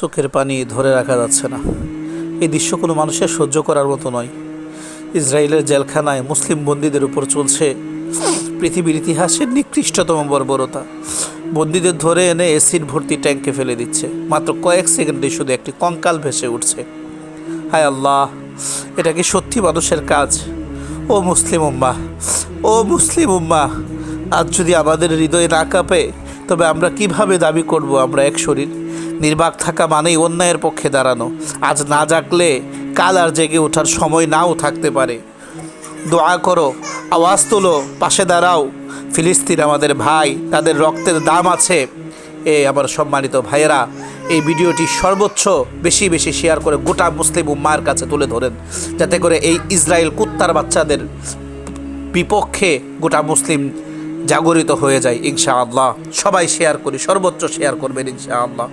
চোখের পানি ধরে রাখা যাচ্ছে না। এই দৃশ্য কোনো মানুষের সহ্য করার মতো নয়। ইসরায়েলের জেলখানায় মুসলিম বন্দীদের উপর চলছে পৃথিবীর ইতিহাসের নিকৃষ্টতম বর্বরতা। বন্দীদের ধরে এনে এসিড ভর্তি ট্যাঙ্কে ফেলে দিচ্ছে। মাত্র কয়েক সেকেন্ডে শুধু একটি কঙ্কাল ভেসে উঠছে। হায় আল্লাহ, এটা কি সত্যি মানুষের কাজ? ও মুসলিম উম্মাহ, ও মুসলিম উম্মাহ, আজ যদি আমাদের হৃদয়ে না কাঁপে তবে আমরা কিভাবে দাবি করব আমরা এক শরীর? নির্বাক থাকা মানেই অন্যায়ের পক্ষে দাঁড়ানো। আজ না জাগলে কাল আর জেগে ওঠার সময় নাও থাকতে পারে। দোয়া করো, আওয়াজ তোলো, পাশে দাঁড়াও। ফিলিস্তিন আমাদের ভাই, তাদের রক্তের দাম আছে। আমার সম্মানিত ভাইয়েরা, এই ভিডিওটি সর্বোচ্চ বেশি বেশি শেয়ার করে গোটা মুসলিম উম্মার কাছে তুলে ধরেন, যাতে করে এই ইসরায়েল কুত্তার বাচ্চাদের বিপক্ষে গোটা মুসলিম জাগরিত হয়ে যায় ইনশাআল্লাহ। সবাই শেয়ার করি, সর্বোচ্চ শেয়ার করবেন ইনশাআল্লাহ।